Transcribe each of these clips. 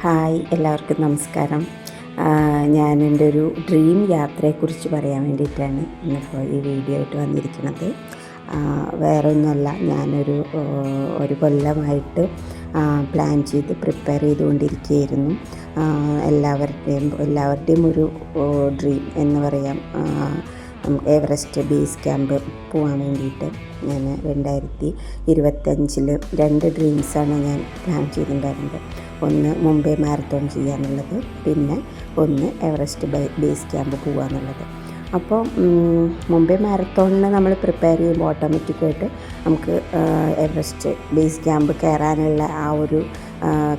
Hi, എല്ലാവർക്കും നമസ്കാരം. ഞാൻ എൻ്റെ ഒരു ഡ്രീം യാത്രയെക്കുറിച്ച് പറയാൻ വേണ്ടിയിട്ടാണ് ഇന്നിപ്പോൾ ഈ വീഡിയോ ആയിട്ട് വന്നിരിക്കുന്നത്. വേറെ ഒന്നുമല്ല, ഒരു കൊല്ലമായിട്ട് പ്ലാൻ ചെയ്ത് പ്രിപ്പയർ ചെയ്തുകൊണ്ടിരിക്കുകയായിരുന്നു. എല്ലാവരുടെയും ഒരു ഡ്രീം എന്ന് പറയാം, എവറസ്റ്റ് ബേസ് ക്യാമ്പ് പോകാൻ വേണ്ടിയിട്ട്. ഞാൻ 2025 2 ഡ്രീംസാണ് ഞാൻ പ്ലാൻ ചെയ്തിട്ടുണ്ടായിരുന്നത്. ഒന്ന് മുംബൈ മാരത്തോൺ ചെയ്യാന്നുള്ളത്, പിന്നെ ഒന്ന് എവറസ്റ്റ് ബേസ് ക്യാമ്പ് പോകാന്നുള്ളത്. അപ്പോൾ മുംബൈ മാരത്തോണിന് നമ്മൾ പ്രിപ്പയർ ചെയ്യുമ്പോൾ ഓട്ടോമാറ്റിക്കായിട്ട് നമുക്ക് എവറസ്റ്റ് ബേസ് ക്യാമ്പ് കയറാനുള്ള ആ ഒരു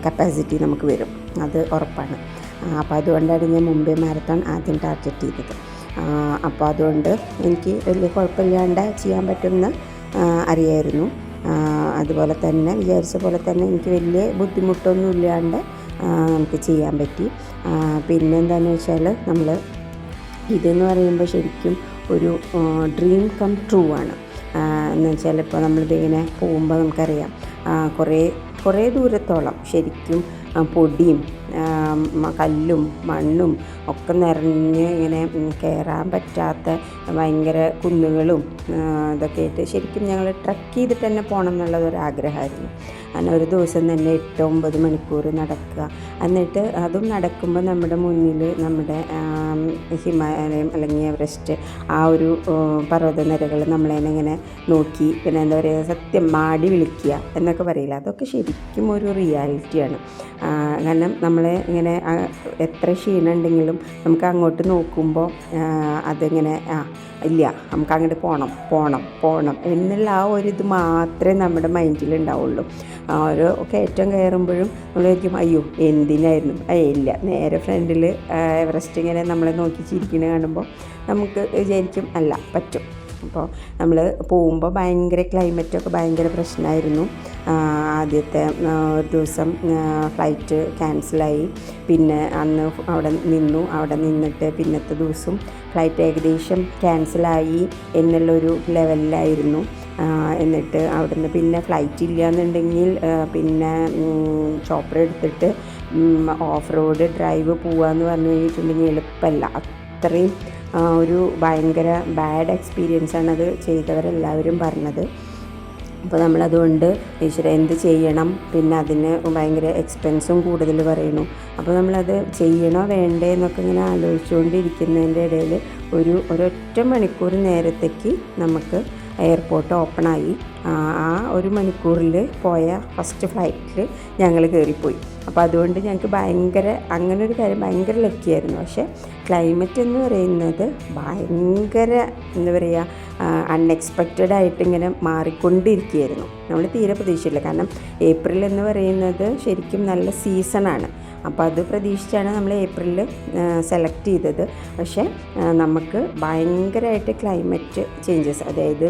കപ്പാസിറ്റി നമുക്ക് വരും, അത് ഉറപ്പാണ്. അപ്പോൾ അതുകൊണ്ടാണ് ഞാൻ മുംബൈ മാരത്തോൺ ആദ്യം ടാർഗറ്റ് ചെയ്തത്. അപ്പോൾ അതുകൊണ്ട് എനിക്ക് വലിയ കുഴപ്പമില്ലാണ്ട് ചെയ്യാൻ പറ്റുമെന്ന് അറിയായിരുന്നു. അതുപോലെ തന്നെ വിചാരിച്ച പോലെ തന്നെ എനിക്ക് വലിയ ബുദ്ധിമുട്ടൊന്നും ഇല്ലാണ്ട് നമുക്ക് ചെയ്യാൻ പറ്റി. പിന്നെ എന്താണെന്ന് വെച്ചാൽ, ഇതെന്ന് പറയുമ്പോൾ ശരിക്കും ഒരു ഡ്രീം കം ട്രൂ ആണ്. എന്ന് വെച്ചാൽ ഇപ്പോൾ നമ്മളിതിങ്ങനെ പോകുമ്പോൾ നമുക്കറിയാം, കുറേ ദൂരത്തോളം ശരിക്കും പൊടിയും കല്ലും മണ്ണും ഒക്കെ നിറഞ്ഞ് ഇങ്ങനെ കയറാൻ പറ്റാത്ത ഭയങ്കര കുന്നുകളും ഇതൊക്കെ ആയിട്ട് ശരിക്കും ഞങ്ങൾ ട്രക്ക് ചെയ്തിട്ട് തന്നെ പോകണം എന്നുള്ളതൊരാഗ്രഹമായിരുന്നു. അങ്ങനെ ഒരു ദിവസം തന്നെ 8-9 മണിക്കൂർ നടക്കുക. എന്നിട്ട് അതും നടക്കുമ്പോൾ നമ്മുടെ മുന്നിൽ നമ്മുടെ ഹിമാലയം അല്ലെങ്കിൽ എവറസ്റ്റ് ആ ഒരു പർവ്വതനിരകൾ നമ്മളതിനെ നോക്കി, പിന്നെ എന്താ പറയുക, സത്യം മാടി വിളിക്കുക എന്നൊക്കെ പറയില്ല, അതൊക്കെ ശരിക്കും ഒരു റിയാലിറ്റിയാണ്. കാരണം നമ്മളെ ഇങ്ങനെ എത്ര ക്ഷീണം ഉണ്ടെങ്കിലും നമുക്ക് അങ്ങോട്ട് നോക്കുമ്പോൾ അതിങ്ങനെ ഇല്ല, നമുക്ക് അങ്ങോട്ട് പോകണം എന്നുള്ള ആ ഒരു ഇത് മാത്രമേ നമ്മുടെ മൈൻഡിൽ ഉണ്ടാവുള്ളൂ. ഓരോ കയറ്റം കയറുമ്പോഴും നമ്മൾ വിചാരിക്കും, അയ്യോ എന്തിനായിരുന്നു, ഇല്ല, നേരെ ഫ്രണ്ടിൽ എവറസ്റ്റ് ഇങ്ങനെ നമ്മളെ നോക്കി ചിരിക്കുന്നത് കാണുമ്പോൾ നമുക്ക് വിചാരിക്കും അല്ല പറ്റും. അപ്പോൾ നമ്മൾ പോകുമ്പോൾ ക്ലൈമറ്റൊക്കെ ഭയങ്കര പ്രശ്നമായിരുന്നു. ആദ്യത്തെ ഒരു ദിവസം ഫ്ലൈറ്റ് ക്യാൻസലായി. പിന്നെ അന്ന് അവിടെ നിന്നിട്ട് പിന്നത്തെ ദിവസം ഫ്ലൈറ്റ് ഏകദേശം ക്യാൻസലായി എന്നുള്ളൊരു ലെവലിലായിരുന്നു. എന്നിട്ട് അവിടുന്ന് പിന്നെ ഫ്ലൈറ്റ് ഇല്ല എന്നുണ്ടെങ്കിൽ പിന്നെ ചോപ്പർ എടുത്തിട്ട് ഓഫ് റോഡ് ഡ്രൈവ് പോകാമെന്ന് പറഞ്ഞു കഴിഞ്ഞിട്ടുണ്ടെങ്കിൽ എളുപ്പമല്ല. അത്രയും ഒരു ഭയങ്കര ബാഡ് എക്സ്പീരിയൻസാണ് അത് ചെയ്തവരെല്ലാവരും പറഞ്ഞത്. അപ്പോൾ നമ്മളതുകൊണ്ട് എന്ത് ചെയ്യണം, പിന്നെ അതിന് ഭയങ്കര എക്സ്പെൻസും കൂടുതൽ പറയുന്നു. അപ്പോൾ നമ്മളത് ചെയ്യണോ വേണ്ടേ എന്നൊക്കെ ഇങ്ങനെ ആലോചിച്ചുകൊണ്ടിരിക്കുന്നതിൻ്റെ ഇടയിൽ ഒരൊറ്റ മണിക്കൂർ നേരത്തേക്ക് നമുക്ക് എയർപോർട്ട് ഓപ്പണായി. ആ 1 മണിക്കൂറിൽ പോയ ഫസ്റ്റ് ഫ്ലൈറ്റിൽ ഞങ്ങൾ കയറിപ്പോയി. അപ്പോൾ അതുകൊണ്ട് ഞങ്ങൾക്ക് അങ്ങനെ ഒരു കാര്യം ഭയങ്കര ലക്കിയായിരുന്നു. പക്ഷേ ക്ലൈമറ്റ് എന്ന് പറയുന്നത് ഭയങ്കര എന്താ പറയുക, അൺഎക്സ്പെക്റ്റഡ് ആയിട്ട് ഇങ്ങനെ മാറിക്കൊണ്ടിരിക്കുകയായിരുന്നു. നമ്മൾ തീരെ പ്രതീക്ഷയില്ല. കാരണം ഏപ്രിൽ എന്ന് പറയുന്നത് ശരിക്കും നല്ല സീസണാണ്. അപ്പോൾ അത് പ്രതീക്ഷിച്ചാണ് നമ്മൾ ഏപ്രിലിൽ സെലക്ട് ചെയ്തത്. പക്ഷേ നമുക്ക് ഭയങ്കരമായിട്ട് ക്ലൈമറ്റ് ചേഞ്ചസ്, അതായത്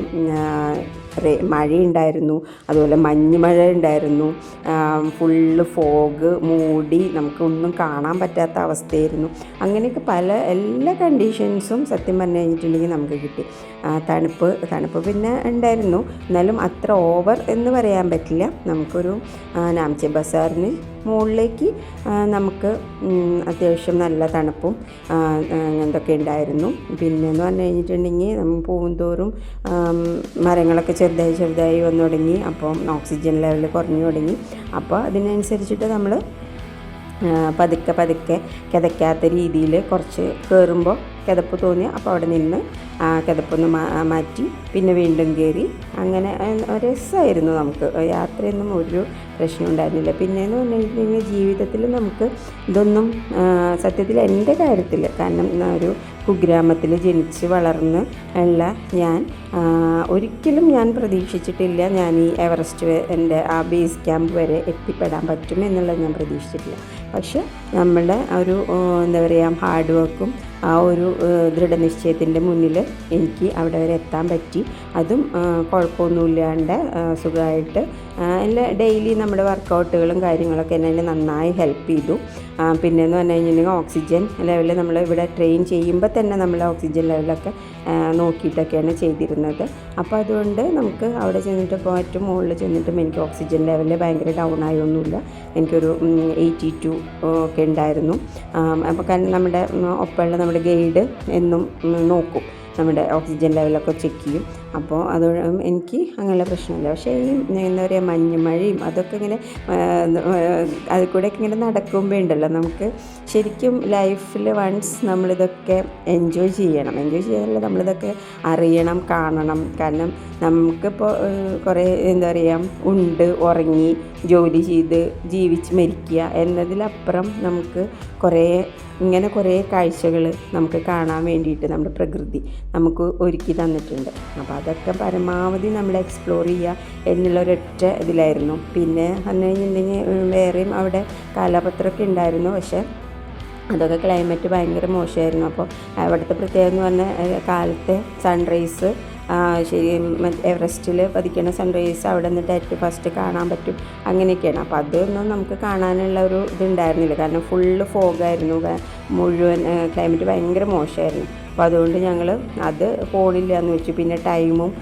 മഴയുണ്ടായിരുന്നു, അതുപോലെ മഞ്ഞ് ഉണ്ടായിരുന്നു, ഫുള്ള് ഫോഗ് മൂടി നമുക്കൊന്നും കാണാൻ പറ്റാത്ത അവസ്ഥയായിരുന്നു. അങ്ങനെയൊക്കെ എല്ലാ കണ്ടീഷൻസും സത്യം പറഞ്ഞു കഴിഞ്ഞിട്ടുണ്ടെങ്കിൽ നമുക്ക് കിട്ടി. തണുപ്പ് പിന്നെ ഉണ്ടായിരുന്നു, എന്നാലും അത്ര ഓവർ എന്ന് പറയാൻ പറ്റില്ല. നമുക്കൊരു നാംചെ ബസാറിന് മുകളിലേക്ക് നമുക്ക് അത്യാവശ്യം നല്ല തണുപ്പും എന്തൊക്കെ ഉണ്ടായിരുന്നു. പിന്നെയെന്ന് പറഞ്ഞു കഴിഞ്ഞിട്ടുണ്ടെങ്കിൽ നമ്മൾ പോകുന്തോറും മരങ്ങളൊക്കെ ചെറുതായി വന്നു തുടങ്ങി. അപ്പം ഓക്സിജൻ ലെവൽ കുറഞ്ഞു തുടങ്ങി. അപ്പോൾ അതിനനുസരിച്ചിട്ട് നമ്മൾ പതുക്കെ കിതയ്ക്കാത്ത രീതിയിൽ കുറച്ച് കയറുമ്പോൾ കിതപ്പ് തോന്നി. അപ്പോൾ അവിടെ നിന്ന് കിതപ്പൊന്ന് മാറ്റി പിന്നെ വീണ്ടും കയറി. അങ്ങനെ രസമായിരുന്നു. നമുക്ക് യാത്രയൊന്നും ഒരു പ്രശ്നം ഉണ്ടായിരുന്നില്ല. പിന്നെയെന്ന് പറഞ്ഞിട്ടുണ്ടെങ്കിൽ ജീവിതത്തിൽ നമുക്ക് ഇതൊന്നും സത്യത്തിൽ എൻ്റെ കാര്യത്തിൽ, കാരണം ഒരു കുഗ്രാമത്തിൽ ജനിച്ച് വളർന്ന് ഉള്ള ഞാൻ ഒരിക്കലും ഞാൻ പ്രതീക്ഷിച്ചിട്ടില്ല ഞാൻ ഈ എവറസ്റ്റ് എൻ്റെ ആ ബേസ് ക്യാമ്പ് വരെ എത്തിപ്പെടാൻ പറ്റും എന്നുള്ളത് ഞാൻ പ്രതീക്ഷിച്ചിട്ടില്ല. പക്ഷെ നമ്മളുടെ ഒരു എന്താ പറയുക, ഹാർഡ് വർക്കും ആ ഒരു ദൃഢനിശ്ചയത്തിൻ്റെ മുന്നിൽ എനിക്ക് അവിടെ വരെ എത്താൻ പറ്റി. അതും കുഴപ്പമൊന്നുമില്ലാണ്ട് സുഖമായിട്ട് എല്ലാം ഡെയിലി നമ്മുടെ വർക്കൗട്ടുകളും കാര്യങ്ങളൊക്കെ എന്നെ നന്നായി ഹെൽപ്പ് ചെയ്തു. പിന്നെയെന്ന് പറഞ്ഞു കഴിഞ്ഞിട്ടുണ്ടെങ്കിൽ ഓക്സിജൻ ലെവൽ നമ്മൾ ഇവിടെ ട്രെയിൻ ചെയ്യുമ്പോൾ തന്നെ നമ്മൾ ഓക്സിജൻ ലെവലൊക്കെ നോക്കിയിട്ടൊക്കെയാണ് ചെയ്തിരുന്നത്. അപ്പോൾ അതുകൊണ്ട് നമുക്ക് അവിടെ ചെന്നിട്ട് ഇപ്പോൾ ഏറ്റവും മുകളിൽ ചെന്നിട്ടും എനിക്ക് ഓക്സിജൻ ലെവൽ ഭയങ്കര ഡൗൺ ആയൊന്നുമില്ല. എനിക്കൊരു 82 ഒക്കെ ഉണ്ടായിരുന്നു. അപ്പോൾ കാരണം നമ്മുടെ ഒപ്പമുള്ള നമ്മുടെ ഗൈഡ് എന്നും നോക്കും, നമ്മുടെ ഓക്സിജൻ ലെവലൊക്കെ ചെക്ക് ചെയ്യും. അപ്പോൾ അത് എനിക്ക് അങ്ങനെയുള്ള പ്രശ്നമില്ല. പക്ഷേ ഈ എന്താ പറയുക മഞ്ഞുമഴയും അതൊക്കെ ഇങ്ങനെ അതിൽ കൂടെയൊക്കെ ഇങ്ങനെ നടക്കുമ്പോൾ ഉണ്ടല്ലോ, നമുക്ക് ശരിക്കും ലൈഫിൽ വൺസ് നമ്മളിതൊക്കെ എൻജോയ് ചെയ്യണം. എൻജോയ് ചെയ്യാനല്ല, നമ്മളിതൊക്കെ അറിയണം, കാണണം. കാരണം നമുക്കിപ്പോൾ കുറേ എന്താ പറയുക ഉണ്ട് ഉറങ്ങി ജോലി ചെയ്ത് ജീവിച്ച് മരിക്കുക എന്നതിലപ്പുറം നമുക്ക് കുറേ കാഴ്ചകൾ നമുക്ക് കാണാൻ വേണ്ടിയിട്ട് നമ്മുടെ പ്രകൃതി നമുക്ക് ഒരുക്കി തന്നിട്ടുണ്ട്. അപ്പോൾ അതൊക്കെ പരമാവധി നമ്മൾ എക്സ്പ്ലോർ ചെയ്യുക എന്നുള്ളൊരൊറ്റ ഇതിലായിരുന്നു. പിന്നെ പറഞ്ഞു കഴിഞ്ഞിട്ടുണ്ടെങ്കിൽ വേറെയും അവിടെ കാലാപത്രമൊക്കെ ഉണ്ടായിരുന്നു, പക്ഷേ അതൊക്കെ ക്ലൈമറ്റ് ഭയങ്കര മോശമായിരുന്നു. അപ്പോൾ അവിടുത്തെ പ്രത്യേകത എന്ന് പറഞ്ഞാൽ കാലത്തെ സൺറൈസ് ശരി എവറസ്റ്റിൽ പതിക്കുന്ന സൺറൈസ് അവിടെ നിന്നിട്ട് ഏറ്റവും ഫസ്റ്റ് കാണാൻ പറ്റും, അങ്ങനെയൊക്കെയാണ്. അപ്പോൾ അതൊന്നും നമുക്ക് കാണാനുള്ള ഒരു ഇതുണ്ടായിരുന്നില്ല, കാരണം ഫുള്ള് ഫോഗായിരുന്നു, മുഴുവൻ ക്ലൈമറ്റ് ഭയങ്കര മോശമായിരുന്നു. അപ്പോൾ അതുകൊണ്ട് ഞങ്ങൾ അത് പോണില്ല എന്ന് വെച്ചു. പിന്നെ ടൈമും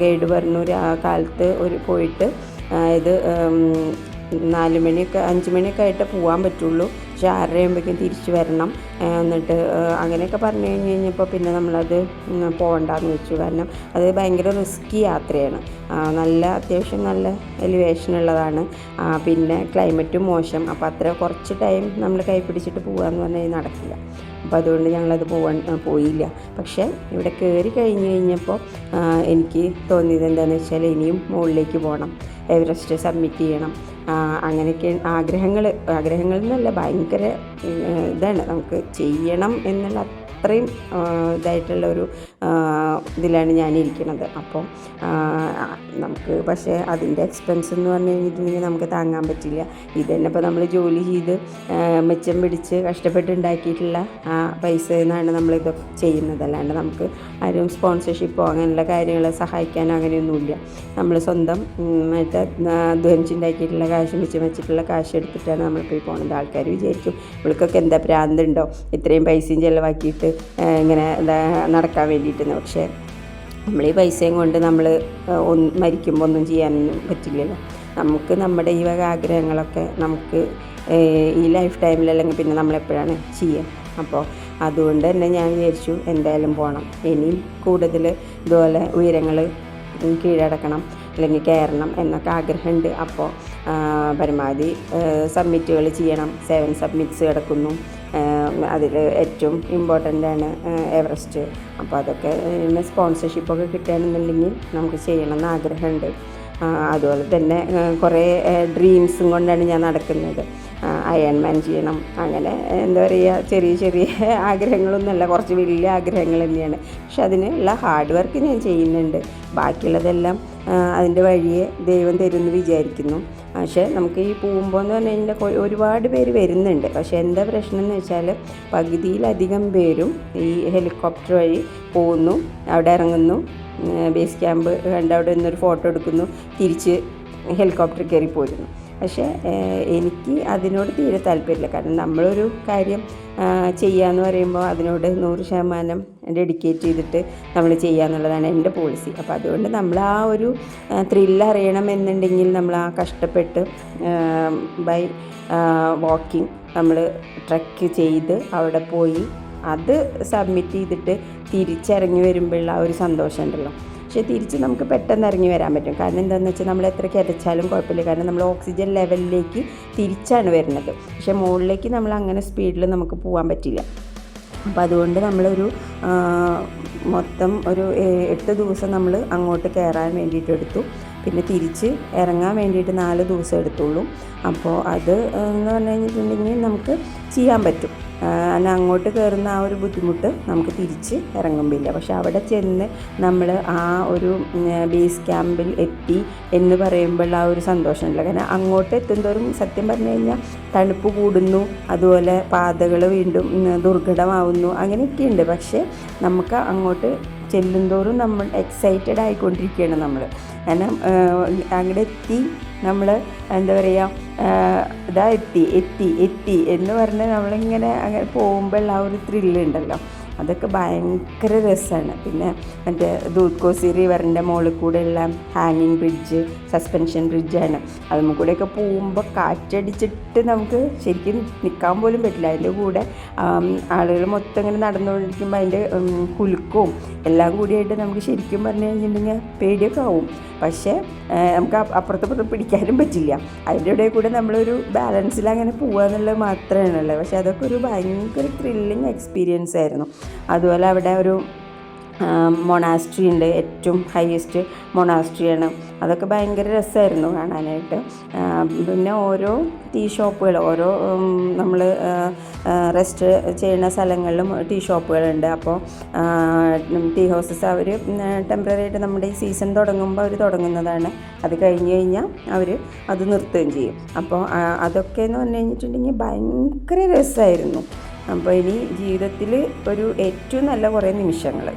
ഗൈഡ് പറഞ്ഞു കാലത്ത് പോയിട്ട് ഇത് 4 മണിയൊക്കെ 5 മണിയൊക്കെ ആയിട്ട് പോകാൻ പറ്റുള്ളൂ, പക്ഷേ 6:30 ആകുമ്പോഴേക്കും തിരിച്ച് വരണം. എന്നിട്ട് അങ്ങനെയൊക്കെ പറഞ്ഞു കഴിഞ്ഞപ്പോൾ പിന്നെ നമ്മളത് പോകണ്ടെന്ന് വെച്ചു. കാരണം അത് ഭയങ്കര റിസ്കി യാത്രയാണ്, അത്യാവശ്യം നല്ല എലിവേഷൻ ഉള്ളതാണ്. പിന്നെ ക്ലൈമറ്റും മോശം. അപ്പോൾ അത്ര കുറച്ച് ടൈം നമ്മൾ കൈ പിടിച്ചിട്ട് പോകാമെന്ന് പറഞ്ഞാൽ നടക്കില്ല. അപ്പോൾ അതുകൊണ്ട് ഞങ്ങളത് പോയില്ല. പക്ഷേ ഇവിടെ കയറി കഴിഞ്ഞപ്പോൾ എനിക്ക് തോന്നിയത് എന്താണെന്ന് വെച്ചാൽ ഇനിയും മുകളിലേക്ക് പോകണം, എവറസ്റ്റ് സബ്മിറ്റ് ചെയ്യണം. അങ്ങനെയൊക്കെ ആഗ്രഹങ്ങൾ എന്നല്ല, ഭയങ്കര ഇതാണ്, നമുക്ക് ചെയ്യണം എന്നുള്ള അത്രയും ഇതായിട്ടുള്ളൊരു ഇതിലാണ് ഞാനിരിക്കുന്നത്. അപ്പോൾ നമുക്ക് പക്ഷേ അതിൻ്റെ എക്സ്പെൻസ് എന്ന് പറഞ്ഞു കഴിഞ്ഞിട്ടുണ്ടെങ്കിൽ നമുക്ക് താങ്ങാൻ പറ്റില്ല. ഇതന്നെ ഇപ്പോൾ നമ്മൾ ജോലി ചെയ്ത് മെച്ചം പിടിച്ച് കഷ്ടപ്പെട്ടുണ്ടാക്കിയിട്ടുള്ള പൈസ എന്നാണ് നമ്മളിതൊക്കെ ചെയ്യുന്നത്. അല്ലാണ്ട് നമുക്ക് ആരും സ്പോൺസർഷിപ്പോ അങ്ങനെയുള്ള കാര്യങ്ങൾ സഹായിക്കാനോ അങ്ങനെയൊന്നുമില്ല. നമ്മൾ സ്വന്തം അധ്വാനിച്ചുണ്ടാക്കിയിട്ടുള്ള കാശ് മിച്ചം വെച്ചിട്ടുള്ള കാശ് എടുത്തിട്ടാണ് നമ്മളിപ്പോൾ പോകുന്നത്. ആൾക്കാർ വിചാരിക്കും ഇവൾക്കൊക്കെ എന്താ ഭ്രാന്തുണ്ടോ ഇത്രയും പൈസയും ചിലവാക്കിയിട്ട് ഇങ്ങനെ നടക്കാൻ വേണ്ടിയിട്ടെന്ന്. പക്ഷേ നമ്മൾ ഈ പൈസയും കൊണ്ട് നമ്മൾ മരിക്കുമ്പോൾ ഒന്നും ചെയ്യാനൊന്നും പറ്റില്ലല്ലോ. നമുക്ക് നമ്മുടെ ഈ വക ആഗ്രഹങ്ങളൊക്കെ നമുക്ക് ഈ ലൈഫ് ടൈമിൽ അല്ലെങ്കിൽ പിന്നെ നമ്മളെപ്പോഴാണ് ചെയ്യുക. അപ്പോൾ അതുകൊണ്ട് തന്നെ ഞാൻ വിചാരിച്ചു എന്തായാലും പോകണം, ഇനിയും കൂടുതൽ ഇതുപോലെ ഉയരങ്ങൾ കീഴടക്കണം അല്ലെങ്കിൽ കയറണം എന്നൊക്കെ ആഗ്രഹമുണ്ട്. അപ്പോൾ പരമാവധി സബ്മിറ്റുകൾ ചെയ്യണം. 7 സബ്മിറ്റ്സ് കിടക്കുന്നു. അതിൽ ഏറ്റവും ഇമ്പോർട്ടൻ്റ് ആണ് എവറസ്റ്റ്. അപ്പോൾ അതൊക്കെ സ്പോൺസർഷിപ്പൊക്കെ കിട്ടുകയാണെന്നുണ്ടെങ്കിൽ നമുക്ക് ചെയ്യണമെന്ന് ആഗ്രഹമുണ്ട്. അതുപോലെ തന്നെ കുറേ ഡ്രീംസും കൊണ്ടാണ് ഞാൻ നടക്കുന്നത്. അയൺമാൻ ചെയ്യണം, അങ്ങനെ എന്താ പറയുക, ചെറിയ ആഗ്രഹങ്ങളൊന്നുമല്ല, കുറച്ച് വലിയ ആഗ്രഹങ്ങൾ തന്നെയാണ്. പക്ഷെ അതിനുള്ള ഹാർഡ് വർക്ക് ഞാൻ ചെയ്യുന്നുണ്ട്. ബാക്കിയുള്ളതെല്ലാം അതിൻ്റെ വഴിയെ ദൈവം തരുമെന്ന് വിചാരിക്കുന്നു. പക്ഷേ നമുക്ക് ഈ പോകുമ്പോൾ എന്ന് പറഞ്ഞു കഴിഞ്ഞാൽ ഒരുപാട് പേര് വരുന്നുണ്ട്. പക്ഷേ എന്താ പ്രശ്നം എന്ന് വെച്ചാൽ പകുതിയിലധികം പേരും ഈ ഹെലികോപ്റ്റർ വഴി പോകുന്നു, അവിടെ ഇറങ്ങുന്നു, ബേസ് ക്യാമ്പ് കണ്ട് അവിടെ നിന്നൊരു ഫോട്ടോ എടുക്കുന്നു, തിരിച്ച് ഹെലികോപ്റ്റർ കയറി പോരുന്നു. പക്ഷേ എനിക്ക് അതിനോട് തീരെ താല്പര്യമില്ല. കാരണം നമ്മളൊരു കാര്യം ചെയ്യാമെന്ന് പറയുമ്പോൾ അതിനോട് 100% ഡെഡിക്കേറ്റ് ചെയ്തിട്ട് നമ്മൾ ചെയ്യുക എന്നുള്ളതാണ് എൻ്റെ പോളിസി. അപ്പോൾ അതുകൊണ്ട് നമ്മൾ ആ ഒരു ത്രില്ല് അറിയണമെന്നുണ്ടെങ്കിൽ നമ്മൾ ആ കഷ്ടപ്പെട്ട് ബൈ വാക്കിംഗ് നമ്മൾ ട്രക്ക് ചെയ്ത് അവിടെ പോയി അത് സബ്മിറ്റ് ചെയ്തിട്ട് തിരിച്ചിറങ്ങി വരുമ്പോഴുള്ള ആ ഒരു സന്തോഷം ഉണ്ടല്ലോ. പക്ഷേ തിരിച്ച് നമുക്ക് പെട്ടെന്ന് ഇറങ്ങി വരാൻ പറ്റും. കാരണം എന്താണെന്ന് വെച്ചാൽ നമ്മൾ എത്ര കിതച്ചാലും കുഴപ്പമില്ല, കാരണം നമ്മൾ ഓക്സിജൻ ലെവലിലേക്ക് തിരിച്ചാണ് വരുന്നത്. പക്ഷേ മുകളിലേക്ക് നമ്മൾ അങ്ങനെ സ്പീഡിൽ നമുക്ക് പോകാൻ പറ്റില്ല. അപ്പോൾ അതുകൊണ്ട് നമ്മളൊരു മൊത്തം ഒരു 8 ദിവസം നമ്മൾ അങ്ങോട്ട് കയറാൻ വേണ്ടിയിട്ട് എടുത്തു. പിന്നെ തിരിച്ച് ഇറങ്ങാൻ വേണ്ടിയിട്ട് 4 ദിവസം എടുത്തുള്ളൂ. അപ്പോൾ അത് എന്ന് പറഞ്ഞു കഴിഞ്ഞിട്ടുണ്ടെങ്കിൽ നമുക്ക് ചെയ്യാൻ പറ്റും. അങ്ങോട്ട് കയറുന്ന ആ ഒരു ബുദ്ധിമുട്ട് നമുക്ക് തിരിച്ച് ഇറങ്ങുമ്പില്ല. പക്ഷെ അവിടെ ചെന്ന് നമ്മൾ ആ ഒരു ബേസ് ക്യാമ്പിൽ എത്തി എന്ന് പറയുമ്പോൾ ആ ഒരു സന്തോഷമില്ല. കാരണം അങ്ങോട്ട് എത്തുന്തോറും സത്യം പറഞ്ഞു കഴിഞ്ഞാൽ തണുപ്പ് കൂടുന്നു, അതുപോലെ പാതകൾ വീണ്ടും ദുർഘടമാവുന്നു, അങ്ങനെയൊക്കെയുണ്ട്. പക്ഷേ നമുക്ക് അങ്ങോട്ട് ചെല്ലുന്തോറും നമ്മൾ എക്സൈറ്റഡ് ആയിക്കൊണ്ടിരിക്കുകയാണ് നമ്മൾ. കാരണം അങ്ങോട്ട് എത്തി നമ്മൾ എന്താ പറയുക, ഇതാ എത്തി എത്തി എത്തി എന്ന് പറഞ്ഞ് നമ്മളിങ്ങനെ അങ്ങനെ പോകുമ്പോൾ ആ ഒരു ത്രില്ലുണ്ടല്ലോ, അതൊക്കെ ഭയങ്കര രസമാണ്. പിന്നെ മറ്റേ ദൂദ് കോസി റിവറിൻ്റെ മുകളിൽ കൂടെയുള്ള ഹാങ്ങിങ് ബ്രിഡ്ജ്, സസ്പെൻഷൻ ബ്രിഡ്ജാണ്. അതിൽ കൂടെയൊക്കെ പോകുമ്പോൾ കാറ്റടിച്ചിട്ട് നമുക്ക് ശരിക്കും നിൽക്കാൻ പോലും പറ്റില്ല. അതിൻ്റെ കൂടെ ആളുകൾ മൊത്തം ഇങ്ങനെ നടന്നുകൊണ്ടിരിക്കുമ്പോൾ അതിൻ്റെ കുലുക്കവും എല്ലാം കൂടിയായിട്ട് നമുക്ക് ശരിക്കും പറഞ്ഞു കഴിഞ്ഞിട്ടുണ്ടെങ്കിൽ പേടിയൊക്കെ ആവും. പക്ഷേ നമുക്ക് അപ്പുറത്തപ്പുറത്ത് പിടിക്കാനും പറ്റില്ല. അതിൻ്റെ ഇടയിൽ കൂടെ നമ്മളൊരു ബാലൻസിൽ അങ്ങനെ പോകുക എന്നുള്ളത് മാത്രമാണല്ലോ. പക്ഷേ അതൊക്കെ ഒരു ഭയങ്കര ത്രില്ലിങ് എക്സ്പീരിയൻസ് ആയിരുന്നു. അതുപോലെ അവിടെ ഒരു മൊണാസ്ട്രി ഉണ്ട്, ഏറ്റവും ഹയസ്റ്റ് മൊണാസ്ട്രിയാണ്. അതൊക്കെ ഭയങ്കര രസമായിരുന്നു കാണാനായിട്ട്. പിന്നെ ഓരോ ടീ ഷോപ്പുകൾ, ഓരോ നമ്മൾ റെസ്റ്റ് ചെയ്യുന്ന സ്ഥലങ്ങളിലും ടീ ഷോപ്പുകളുണ്ട്. അപ്പോൾ ടീ ഹൗസസ് അവർ ടെമ്പററി ആയിട്ട് നമ്മുടെ ഈ സീസൺ തുടങ്ങുമ്പോൾ അവർ തുടങ്ങുന്നതാണ്. അത് കഴിഞ്ഞ് കഴിഞ്ഞാൽ അവർ അത് നിർത്തുകയും ചെയ്യും. അപ്പോൾ അതൊക്കെ എന്ന് പറഞ്ഞു കഴിഞ്ഞിട്ടുണ്ടെങ്കിൽ ഭയങ്കര രസമായിരുന്നു. അപ്പോൾ ഇനി ജീവിതത്തിൽ ഒരു ഏറ്റവും നല്ല കുറേ നിമിഷങ്ങൾ